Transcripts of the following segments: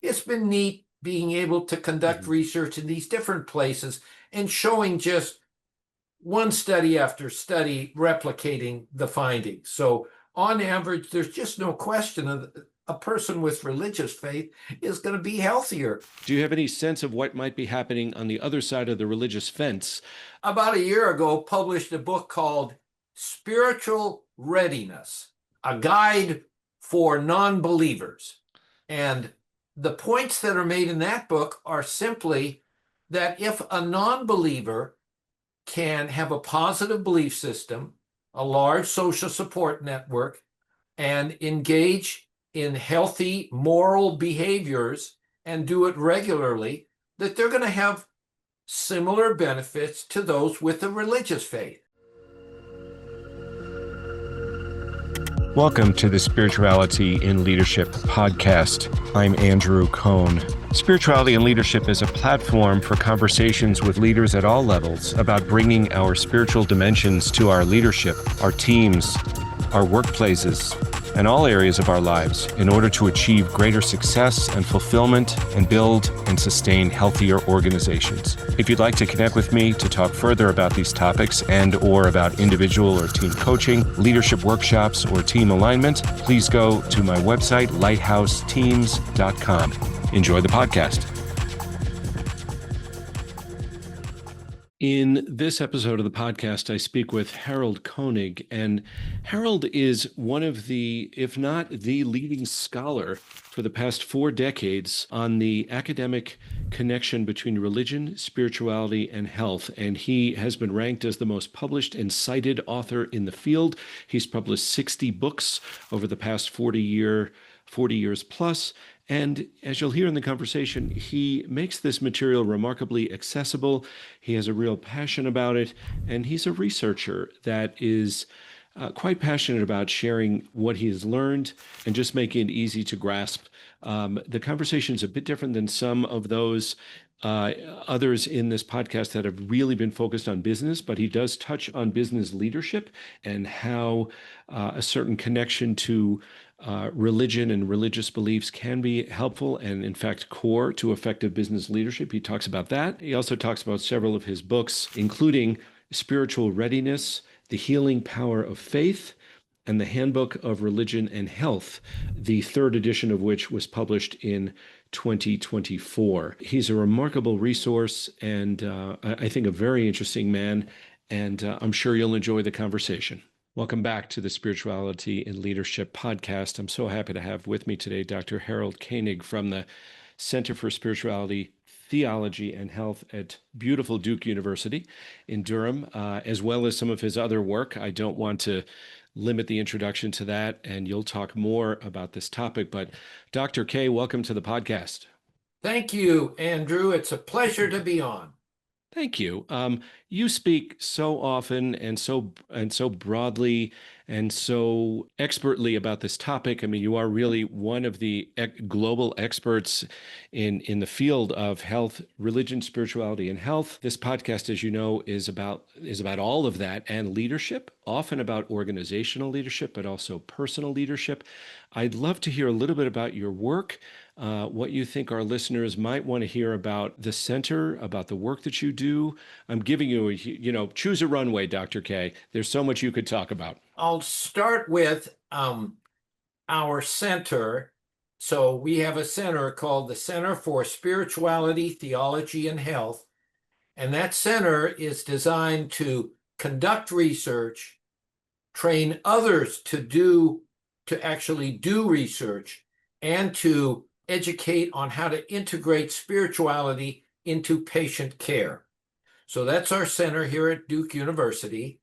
it's been neat being able to conduct research in these different places and showing just one study after study replicating the findings. So on average, there's just no question of a person with religious faith is going to be healthier. Do you have any sense of what might be happening on the other side of the religious fence? About a year ago, published a book called Spiritual Readiness, a guide for non-believers. And the points that are made in that book are simply that if a non-believer can have a positive belief system, a large social support network, and engage in healthy moral behaviors and do it regularly, that they're going to have similar benefits to those with a religious faith. Welcome to the Spirituality in Leadership podcast. I'm Andrew Cohn. Spirituality and Leadership is a platform for conversations with leaders at all levels about bringing our spiritual dimensions to our leadership, our teams, our workplaces, and all areas of our lives in order to achieve greater success and fulfillment and build and sustain healthier organizations. If you'd like to connect with me to talk further about these topics and or about individual or team coaching, leadership workshops, or team alignment, please go to my website, lighthouseteams.com. Enjoy the podcast. In this episode of the podcast, I speak with Harold Koenig, and Harold is one of the, if not the leading scholar for the past 4 decades on the academic connection between religion, spirituality, and health. And he has been ranked as the most published and cited author in the field. He's published 60 books over the past 40 years plus. And as you'll hear in the conversation, he makes this material remarkably accessible. He has a real passion about it, and he's a researcher that is quite passionate about sharing what he has learned and just making it easy to grasp. The conversation is a bit different than some of those others in this podcast that have really been focused on business, but he does touch on business leadership and how a certain connection to religion and religious beliefs can be helpful and, in fact, core to effective business leadership. He talks about that. He also talks about several of his books, including Spiritual Readiness, The Healing Power of Faith, and The Handbook of Religion and Health, the 3rd edition of which was published in 2024. He's a remarkable resource and I think a very interesting man, and I'm sure you'll enjoy the conversation. Welcome back to the Spirituality in Leadership podcast. I'm so happy to have with me today Dr. Harold Koenig from the Center for Spirituality, Theology and Health at beautiful Duke University in Durham, as well as some of his other work. I don't want to limit the introduction to that, and you'll talk more about this topic. But Dr. K, welcome to the podcast. Thank you, Andrew. It's a pleasure to be on. Thank you. You speak so often and so broadly and so expertly about this topic. I mean, you are really one of the global experts in the field of health, religion, spirituality, and health. This podcast, as you know, is about all of that and leadership, often about organizational leadership, but also personal leadership. I'd love to hear a little bit about your work, what you think our listeners might want to hear about the center, about the work that you do. I'm giving you, choose a runway, Dr. K. There's so much you could talk about. I'll start with our center. So we have a center called the Center for Spirituality, Theology and Health. And that center is designed to conduct research, train others to actually do research, and to educate on how to integrate spirituality into patient care. So that's our center here at Duke University.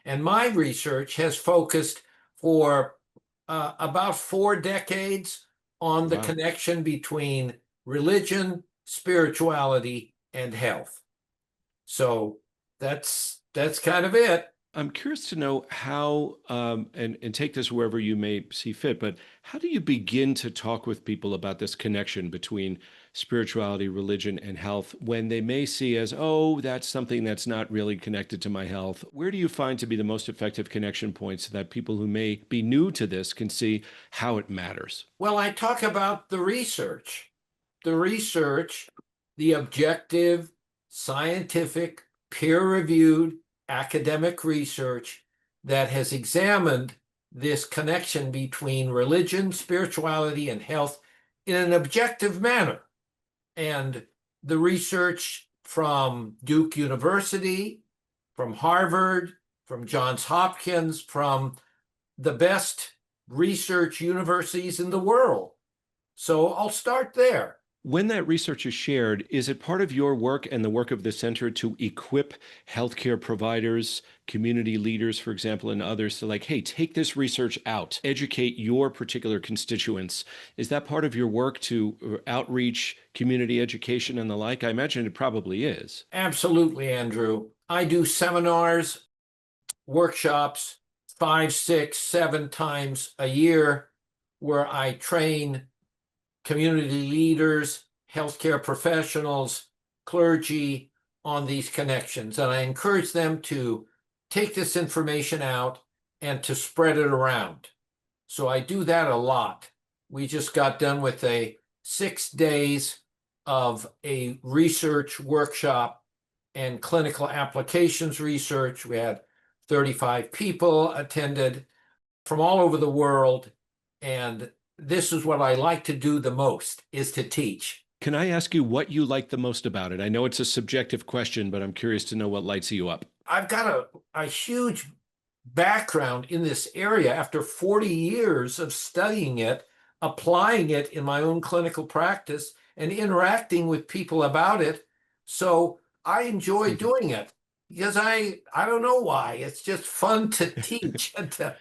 And my research has focused for about 4 decades on the connection between religion, spirituality, and health. So that's kind of it. I'm curious to know how, and take this wherever you may see fit, but how do you begin to talk with people about this connection between spirituality, religion, and health when they may see as, oh, that's something that's not really connected to my health? Where do you find to be the most effective connection points so that people who may be new to this can see how it matters? Well, I talk about the research. the research, the objective, scientific, peer-reviewed academic research that has examined this connection between religion, spirituality, and health in an objective manner. And the research from Duke University, from Harvard, from Johns Hopkins, from the best research universities in the world. So I'll start there. When that research is shared, is it part of your work and the work of the center to equip healthcare providers, community leaders, for example, and others to like, hey, take this research out, educate your particular constituents? Is that part of your work to outreach, community education, and the like? I imagine it probably is. Absolutely, Andrew. I do seminars, workshops 5, 6, 7 times a year where I train community leaders, healthcare professionals, clergy on these connections. And I encourage them to take this information out and to spread it around. So I do that a lot. We just got done with 6 days of a research workshop and clinical applications research. We had 35 people attended from all over the world, and this is what I like to do the most, is to teach. Can I ask you what you like the most about it? I know it's a subjective question, but I'm curious to know what lights you up. I've got a huge background in this area after 40 years of studying it, applying it in my own clinical practice, and interacting with people about it. So I enjoy doing it. Because I don't know why. It's just fun to teach and to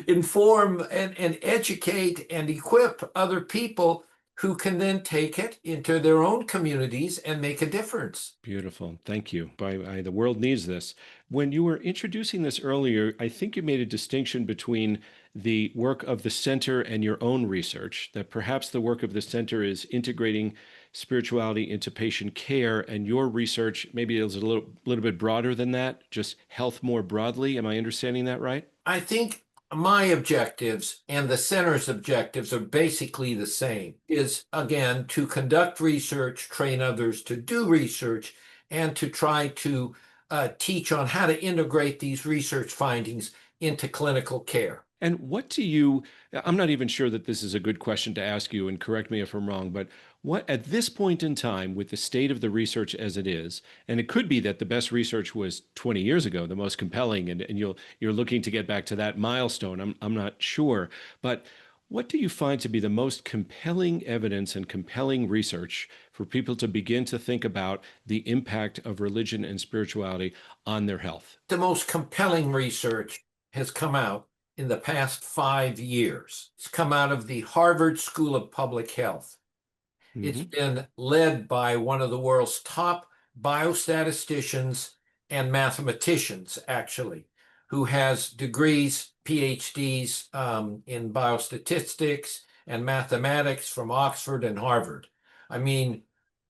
inform and educate and equip other people who can then take it into their own communities and make a difference. Beautiful. Thank you. The world needs this. When you were introducing this earlier, I think you made a distinction between the work of the center and your own research, that perhaps the work of the center is integrating spirituality into patient care, and your research maybe is a little bit broader than that, just health more broadly. Am I understanding that right? I think my objectives and the center's objectives are basically the same, is again to conduct research, train others to do research, and to try to teach on how to integrate these research findings into clinical care. And I'm not even sure that this is a good question to ask you, and correct me if I'm wrong, but what at this point in time, with the state of the research as it is, and it could be that the best research was 20 years ago, the most compelling, and you're looking to get back to that milestone. I'm not sure, but what do you find to be the most compelling evidence and compelling research for people to begin to think about the impact of religion and spirituality on their health? The most compelling research has come out in the past 5 years. It's come out of the Harvard School of Public Health. It's been led by one of the world's top biostatisticians and mathematicians, actually, who has degrees, PhDs in biostatistics and mathematics from Oxford and Harvard. I mean,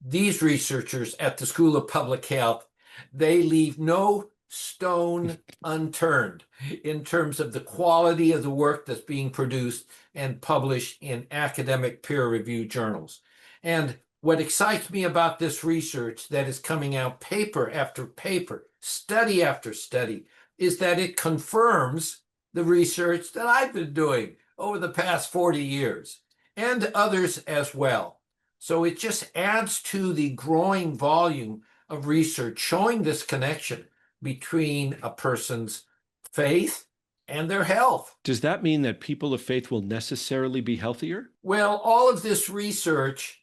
these researchers at the School of Public Health, they leave no stone unturned in terms of the quality of the work that's being produced and published in academic peer-reviewed journals. And what excites me about this research that is coming out paper after paper, study after study, is that it confirms the research that I've been doing over the past 40 years and others as well. So it just adds to the growing volume of research showing this connection between a person's faith and their health. Does that mean that people of faith will necessarily be healthier? Well, all of this research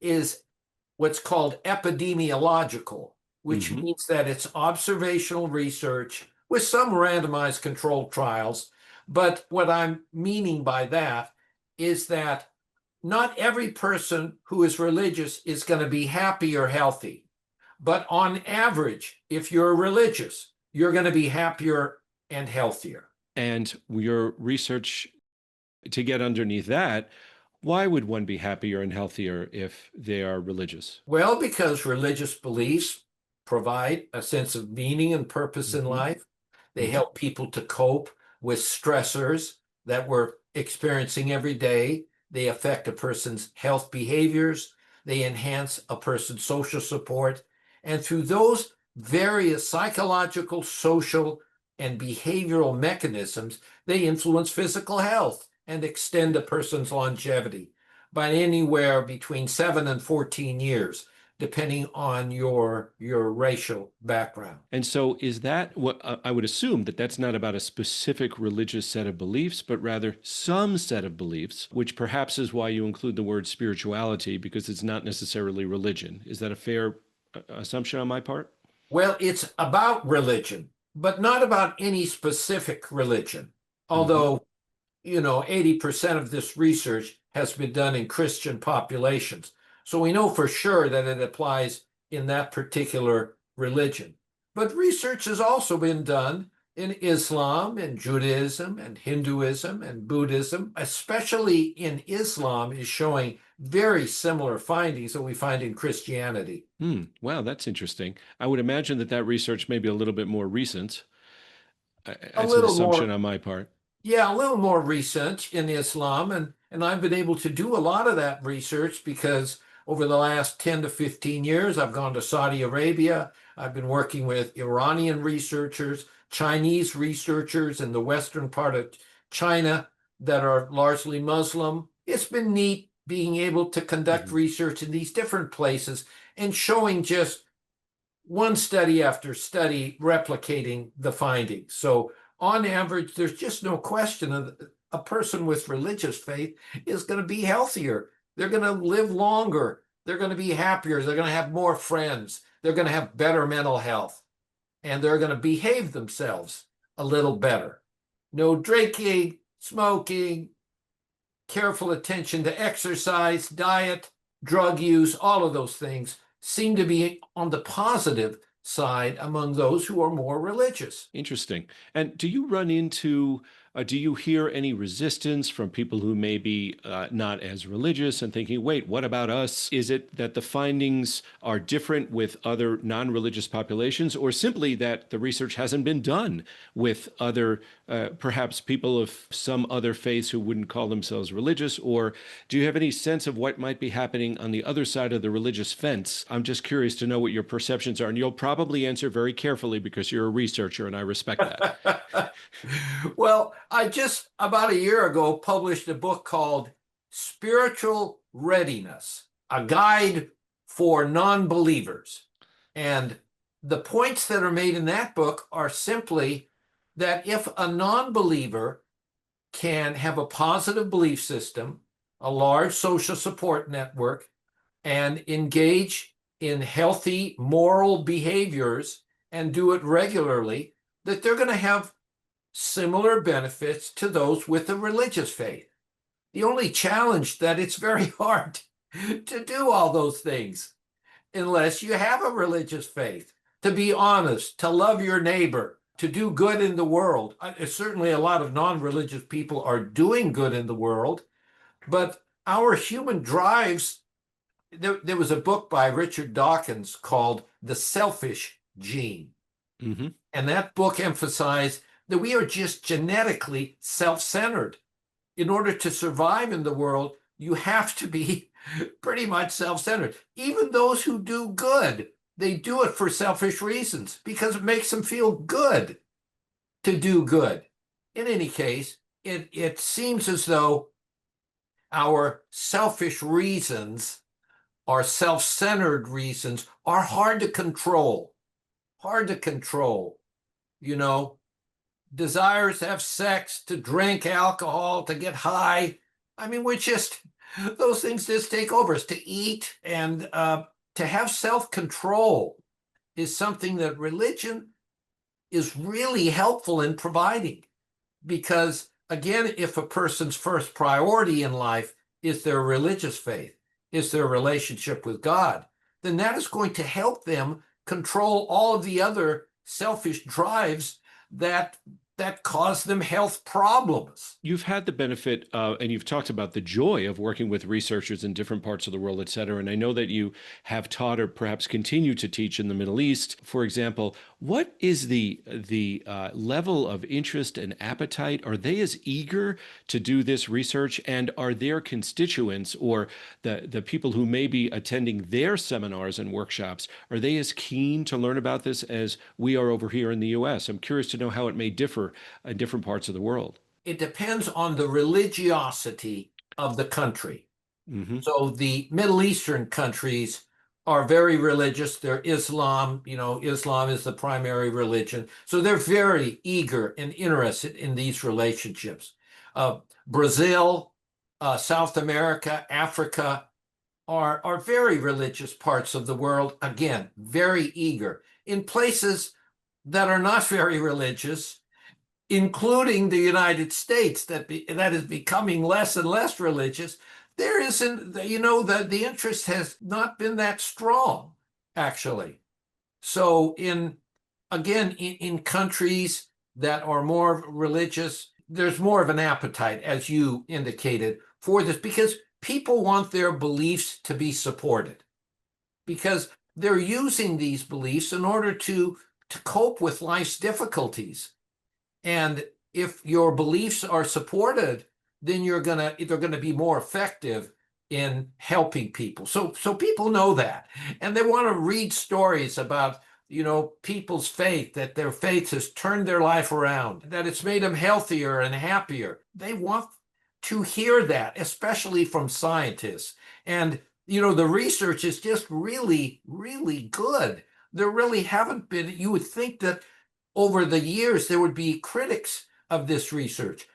is what's called epidemiological, which means that it's observational research with some randomized controlled trials. But what I'm meaning by that is that not every person who is religious is going to be happy or healthy. But on average, if you're religious, you're going to be happier and healthier. And your research, to get underneath that, why would one be happier and healthier if they are religious? Well, because religious beliefs provide a sense of meaning and purpose in life. They help people to cope with stressors that we're experiencing every day. They affect a person's health behaviors. they enhance a person's social support, and through those various psychological, social, and behavioral mechanisms, they influence physical health and extend a person's longevity by anywhere between 7 and 14 years, depending on your racial background. And so is that what I would assume that that's not about a specific religious set of beliefs, but rather some set of beliefs, which perhaps is why you include the word spirituality, because it's not necessarily religion. Is that a fair assumption on my part? Well, it's about religion, but not about any specific religion. Mm-hmm. Although, 80% of this research has been done in Christian populations. So we know for sure that it applies in that particular religion. But research has also been done in Islam and Judaism and Hinduism and Buddhism, especially in Islam, is showing very similar findings that we find in Christianity. Wow, that's interesting. I would imagine that that research may be a little bit more recent. A That's an little assumption more on my part. Yeah, a little more research in Islam, and I've been able to do a lot of that research because over the last 10 to 15 years, I've gone to Saudi Arabia. I've been working with Iranian researchers, Chinese researchers in the western part of China that are largely Muslim. It's been neat being able to conduct Mhm. research in these different places and showing just one study after study replicating the findings. So on average, there's just no question of a person with religious faith is going to be healthier. They're going to live longer. They're going to be happier. They're going to have more friends. They're going to have better mental health. And they're going to behave themselves a little better. No drinking, smoking, careful attention to exercise, diet, drug use, all of those things seem to be on the positive side among those who are more religious. Interesting. And do you hear any resistance from people who may be not as religious and thinking, wait, what about us? Is it that the findings are different with other non-religious populations, or simply that the research hasn't been done with other, perhaps people of some other faiths who wouldn't call themselves religious? Or do you have any sense of what might be happening on the other side of the religious fence? I'm just curious to know what your perceptions are. And you'll probably answer very carefully because you're a researcher and I respect that. Well, I just about a year ago published a book called Spiritual Readiness, a guide for non-believers. And the points that are made in that book are simply that if a non-believer can have a positive belief system, a large social support network, and engage in healthy moral behaviors and do it regularly, that they're going to have similar benefits to those with a religious faith. The only challenge that it's very hard to do all those things unless you have a religious faith, to be honest, to love your neighbor, to do good in the world. Certainly a lot of non-religious people are doing good in the world, but our human drives, there was a book by Richard Dawkins called The Selfish Gene. Mm-hmm. And that book emphasized that we are just genetically self-centered. In order to survive in the world, you have to be pretty much self-centered. Even those who do good, they do it for selfish reasons because it makes them feel good to do good. In any case, it seems as though our selfish reasons, our self-centered reasons, are hard to control. Hard to control. Desires to have sex, to drink alcohol, to get high. I mean, those things just take over us. To eat and to have self-control is something that religion is really helpful in providing. Because again, if a person's first priority in life is their religious faith, is their relationship with God, then that is going to help them control all of the other selfish drives that that cause them health problems. You've had the benefit, and you've talked about the joy of working with researchers in different parts of the world, et cetera. And I know that you have taught or perhaps continue to teach in the Middle East, for example. What is the level of interest and appetite? Are they as eager to do this research, and are their constituents or the people who may be attending their seminars and workshops, are they as keen to learn about this as we are over here in the U.S.? I'm curious to know how it may differ in different parts of the world. It depends on the religiosity of the country. Hmm. So the Middle Eastern countries are very religious. They're Islam, Islam is the primary religion. So they're very eager and interested in these relationships. Brazil, South America, Africa are very religious parts of the world. Again, very eager. In places that are not very religious, including the United States, that is becoming less and less religious, there isn't, the interest has not been that strong, actually. So in countries that are more religious, there's more of an appetite, as you indicated, for this, because people want their beliefs to be supported, because they're using these beliefs in order to cope with life's difficulties. And if your beliefs are supported, then they're gonna be more effective in helping people. So people know that, and they want to read stories about people's faith, that their faith has turned their life around, that it's made them healthier and happier. They want to hear that, especially from scientists. And the research is just really, really good. There really haven't been. You would think that over the years, there would be critics of this research.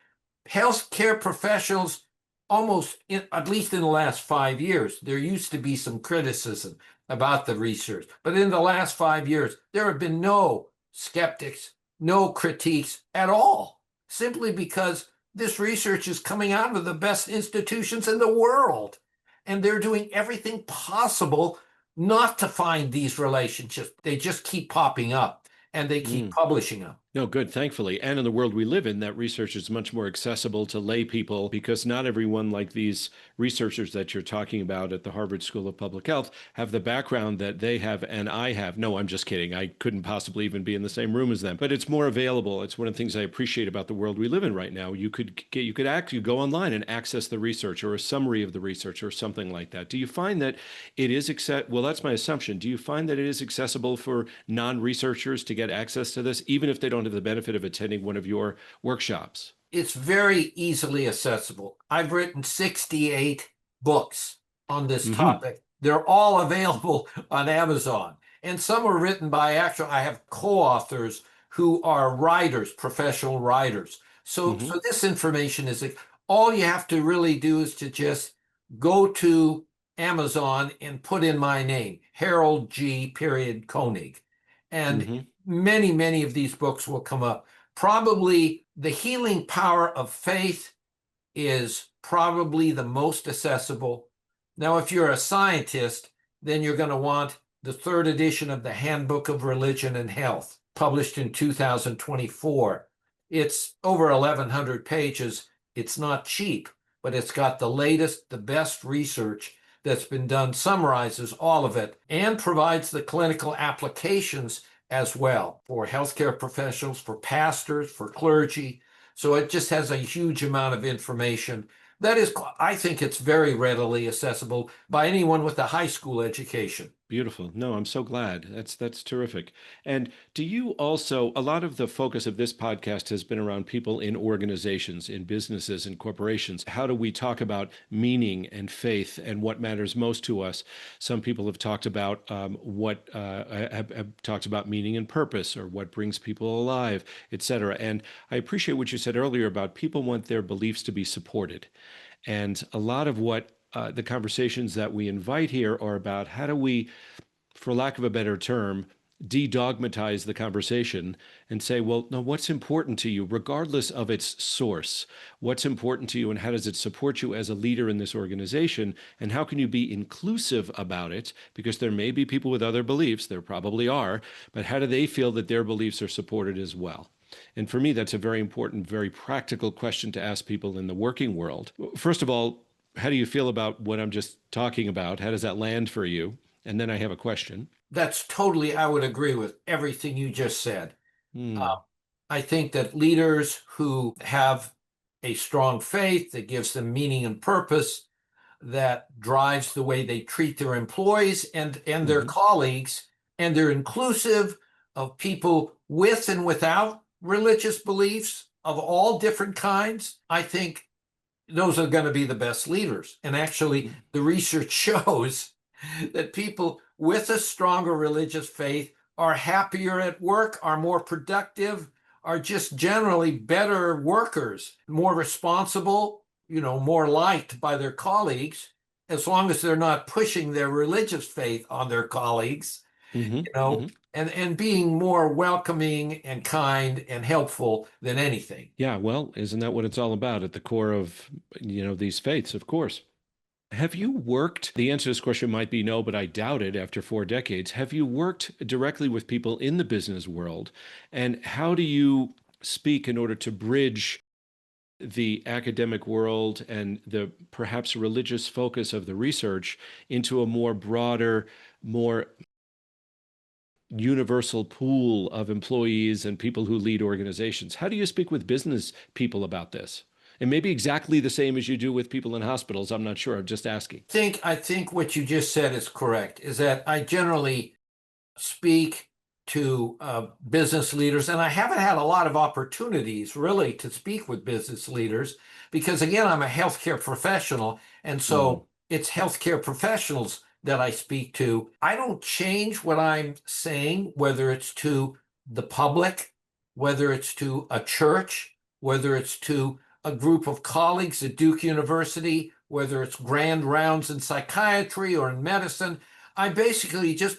Healthcare professionals, at least in the last 5 years, there used to be some criticism about the research. But in the last 5 years, there have been no skeptics, no critiques at all, simply because this research is coming out of the best institutions in the world. And they're doing everything possible not to find these relationships. They just keep popping up, and they keep publishing them. No, good, thankfully. And in the world we live in, that research is much more accessible to lay people because not everyone, like these researchers that you're talking about at the Harvard School of Public Health, have the background that they have and I have. No, I'm just kidding. I couldn't possibly even be in the same room as them. But it's more available. It's one of the things I appreciate about the world we live in right now. You could go online and access the research or a summary of the research or something like that. Do you find that it is well, that's my assumption. Do you find that it is accessible for non-researchers to get access to this, even if they don't have the benefit of attending one of your workshops? It's very easily accessible. I've written 68 books on this topic. They're all available on Amazon. And some are written by I have co-authors who are writers, professional writers. So this information is, all you have to really do is to just go to Amazon and put in my name, Harold G. Koenig. And many, many of these books will come up. Probably The Healing Power of Faith is probably the most accessible. Now, if you're a scientist, then you're going to want the third edition of the Handbook of Religion and Health, published in 2024. It's over 1,100 pages. It's not cheap, but it's got the latest, the best research that's been done, summarizes all of it, and provides the clinical applications as well for healthcare professionals, for pastors, for clergy. So it just has a huge amount of information. That is, I think it's very readily accessible by anyone with a high school education. Beautiful. No, I'm so glad. That's terrific. And do you also, a lot of the focus of this podcast has been around people in organizations, in businesses and corporations. How do we talk about meaning and faith and what matters most to us? Some people have talked about have talked about meaning and purpose, or what brings people alive, et cetera. And I appreciate what you said earlier about people want their beliefs to be supported. And a lot of what the conversations that we invite here are about how do we, for lack of a better term, de-dogmatize the conversation and say, well, no, what's important to you, regardless of its source? What's important to you, and how does it support you as a leader in this organization? And how can you be inclusive about it? Because there may be people with other beliefs, there probably are, but how do they feel that their beliefs are supported as well? And for me, that's a very important, very practical question to ask people in the working world. First of all, how do you feel about what I'm just talking about? How does that land for you? And then I have a question. That's totally, I would agree with everything you just said. Hmm. Uh, I think that leaders who have a strong faith that gives them meaning and purpose, that drives the way they treat their employees and their Mm-hmm. colleagues, and they're inclusive of people with and without religious beliefs of all different kinds. I think those are going to be the best leaders. And actually, the research shows that people with a stronger religious faith are happier at work, are more productive, are just generally better workers, more responsible, more liked by their colleagues, as long as they're not pushing their religious faith on their colleagues, Mm-hmm. you know, Mm-hmm. and being more welcoming and kind and helpful than anything. Yeah, well, isn't that what it's all about at the core of, these faiths, of course. Have you worked, the answer to this question might be no, but I doubt it after 4 decades. Have you worked directly with people in the business world? And how do you speak in order to bridge the academic world and the perhaps religious focus of the research into a more broader, more universal pool of employees and people who lead organizations? How do you speak with business people about this? And maybe exactly the same as you do with people in hospitals. I'm not sure. I'm just asking. I think what you just said is correct, is that I generally speak to business leaders, and I haven't had a lot of opportunities really to speak with business leaders because, again, I'm a healthcare professional, and Mm, so it's healthcare professionals that I speak to. I don't change what I'm saying, whether it's to the public, whether it's to a church, whether it's to a group of colleagues at Duke University, whether it's grand rounds in psychiatry or in medicine. I basically just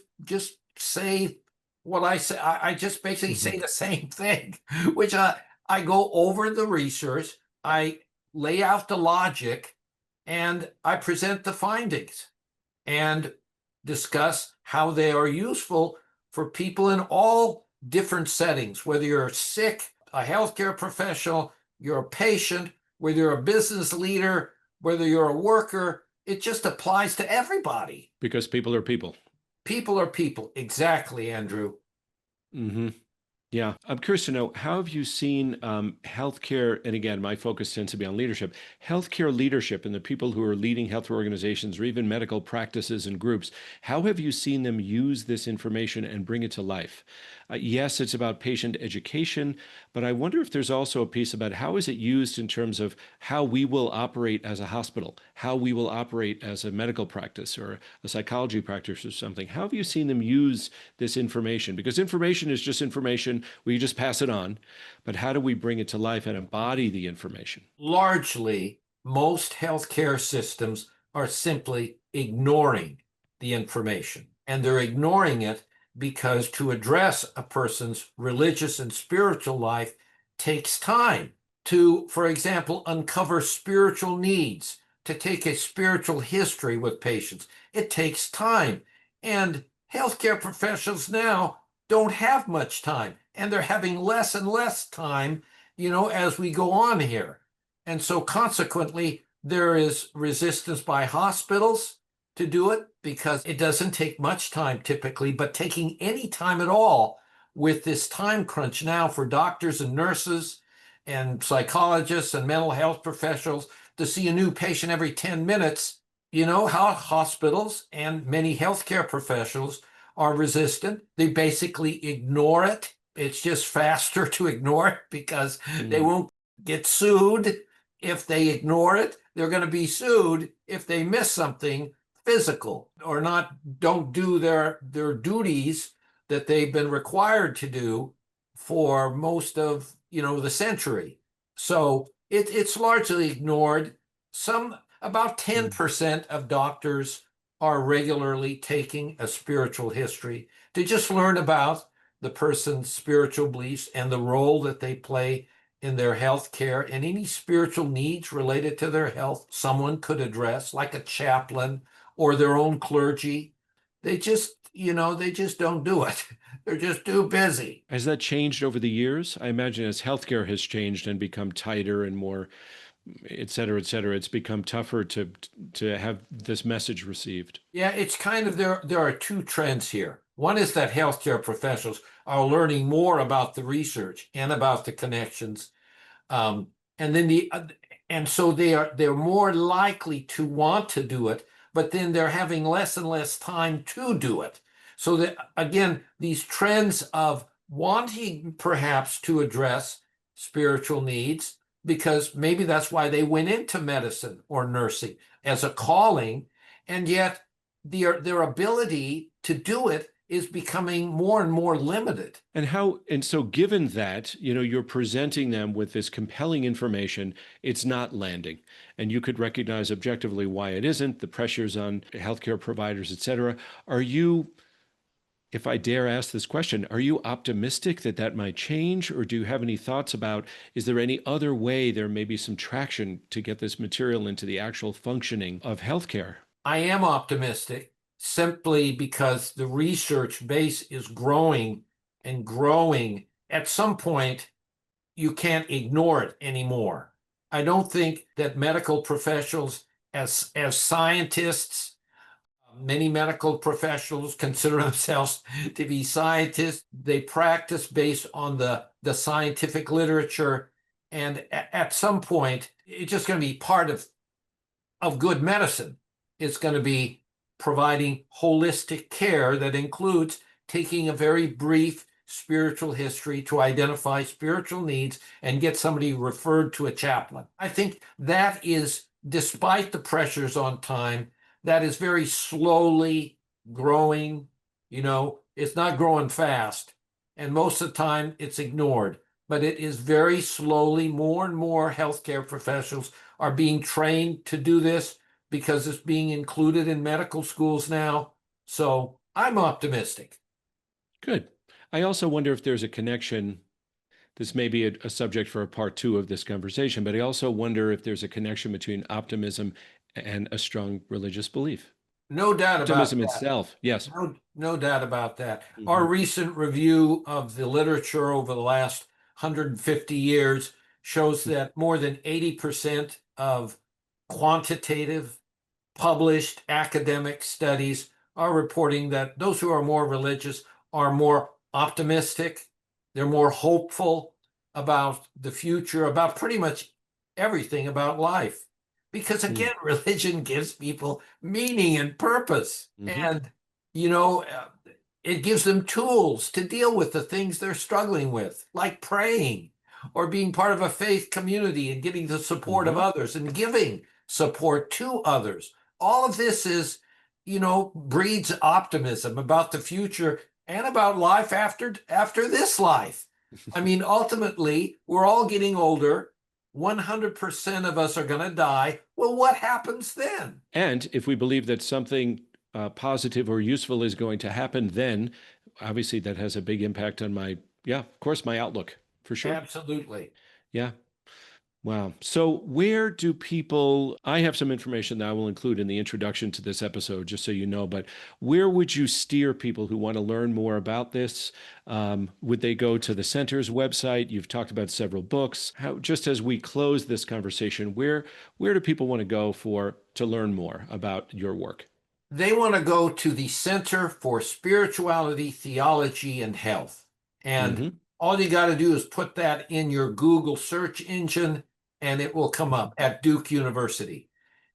say what I say. I just basically mhm. say the same thing, which I go over the research, I lay out the logic, and I present the findings and discuss how they are useful for people in all different settings, whether you're sick, a healthcare professional, you're a patient, whether you're a business leader, whether you're a worker. It just applies to everybody. Because people are people. People are people. Exactly, Andrew. Hmm. Yeah, I'm curious to know, how have you seen healthcare? And again, my focus tends to be on leadership, healthcare leadership, and the people who are leading health organizations or even medical practices and groups. How have you seen them use this information and bring it to life? Yes, it's about patient education, but I wonder if there's also a piece about how is it used in terms of how we will operate as a hospital, how we will operate as a medical practice or a psychology practice or something. How have you seen them use this information? Because information is just information. We just pass it on. But how do we bring it to life and embody the information? Largely, most healthcare systems are simply ignoring the information. And they're ignoring it because to address a person's religious and spiritual life takes time. To, for example, uncover spiritual needs, to take a spiritual history with patients, it takes time. And healthcare professionals now don't have much time, and they're having less and less time, as we go on here. And so consequently, there is resistance by hospitals to do it because it doesn't take much time typically, but taking any time at all with this time crunch now for doctors and nurses and psychologists and mental health professionals to see a new patient every 10 minutes, how hospitals and many healthcare professionals are resistant. They basically ignore it. It's just faster to ignore it because they Mm, won't get sued if they ignore it. They're going to be sued if they miss something physical or don't do their duties that they've been required to do for most of the century. So it's largely ignored. Some About mm, 10% of doctors are regularly taking a spiritual history to just learn about the person's spiritual beliefs and the role that they play in their health care and any spiritual needs related to their health someone could address, like a chaplain or their own clergy. They just, they just don't do it. They're just too busy. Has that changed over the years? I imagine as healthcare has changed and become tighter and more, et cetera, it's become tougher to have this message received. Yeah, it's kind of there are two trends here. One is that healthcare professionals are learning more about the research and about the connections. Um, and then and so they're more likely to want to do it, but then they're having less and less time to do it. So that again, these trends of wanting perhaps to address spiritual needs, because maybe that's why they went into medicine or nursing as a calling, and yet their ability to do it is becoming more and more limited. And so given that, you're presenting them with this compelling information, it's not landing. And you could recognize objectively why it isn't, the pressures on healthcare providers, et cetera. Are you, if I dare ask this question, are you optimistic that that might change? Or do you have any thoughts about, is there any other way there may be some traction to get this material into the actual functioning of healthcare? I am optimistic simply because the research base is growing and growing. At some point, you can't ignore it anymore. I don't think that medical professionals, as scientists, many medical professionals consider themselves to be scientists. They practice based on the scientific literature. And at some point, it's just going to be part of good medicine. It's going to be providing holistic care that includes taking a very brief spiritual history to identify spiritual needs and get somebody referred to a chaplain. I think that is, despite the pressures on time, that is very slowly growing. It's not growing fast, and most of the time it's ignored, but it is very slowly. More and more healthcare professionals are being trained to do this because it's being included in medical schools now. So I'm optimistic. Good. I also wonder if there's a connection. This may be a subject for a part two of this conversation, but I also wonder if there's a connection between optimism and a strong religious belief. No doubt about Optimism that. itself, yes. No doubt about that. Our Mhm. recent review of the literature over the last 150 years shows that more than 80% of quantitative published academic studies are reporting that those who are more religious are more optimistic. They're more hopeful about the future, about pretty much everything about life. Because Mm. again, religion gives people meaning and purpose. Mhm. And, you know, uh, it gives them tools to deal with the things they're struggling with, like praying or being part of a faith community and getting the support of Mhm. others and giving support to others. All of this is, breeds optimism about the future and about life after this life. I mean, ultimately, we're all getting older. 100% of us are going to die. Well, what happens then? And if we believe that something positive or useful is going to happen, then obviously that has a big impact on of course, my outlook for sure. Absolutely. Yeah. Wow. So, where do people? I have some information that I will include in the introduction to this episode, just so you know, but where would you steer people who want to learn more about this? Would they go to the center's website? You've talked about several books. Just as we close this conversation, where do people want to go to learn more about your work? They want to go to the Center for Spirituality, Theology, and Health. And Hmm. all you got to do is put that in your Google search engine and it will come up at Duke University.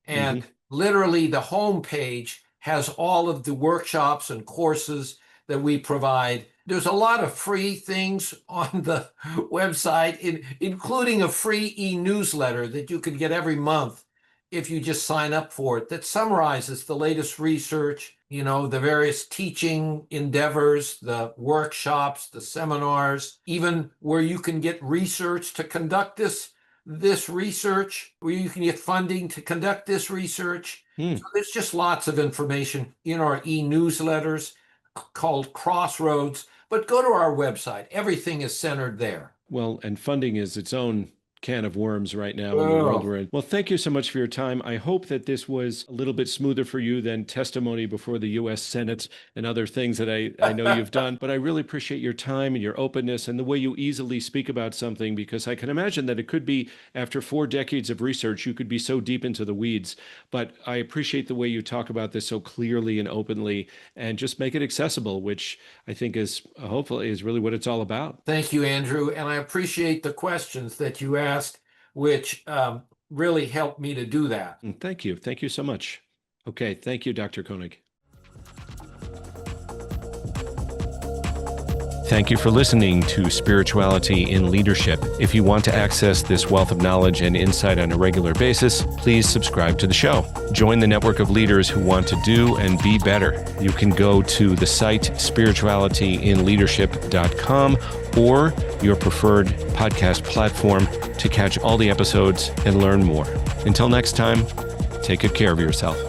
Hmm. And literally, the home page has all of the workshops and courses that we provide. There's a lot of free things on the website, including a free e-newsletter that you can get every month if you just sign up for it, that summarizes the latest research, the various teaching endeavors, the workshops, the seminars, even where you can get research to conduct this research, where you can get funding to conduct this research. So there's just lots of information in our e-newsletters called Crossroads, but go to our website. Everything is centered there. Well, and funding is its own can of worms right now in the world we're in. Well, thank you so much for your time. I hope that this was a little bit smoother for you than testimony before the U.S. Senate and other things that I know you've done. But I really appreciate your time and your openness and the way you easily speak about something, because I can imagine that it could be, after 4 decades of research, you could be so deep into the weeds. But I appreciate the way you talk about this so clearly and openly and just make it accessible, which I think is hopefully is really what it's all about. Thank you, Andrew. And I appreciate the questions that you asked, which really helped me to do that. And thank you. Thank you so much. Okay. Thank you, Dr. Koenig. Thank you for listening to Spirituality in Leadership. If you want to access this wealth of knowledge and insight on a regular basis, please subscribe to the show. Join the network of leaders who want to do and be better. You can go to the site spiritualityinleadership.com or your preferred podcast platform to catch all the episodes and learn more. Until next time, take good care of yourself.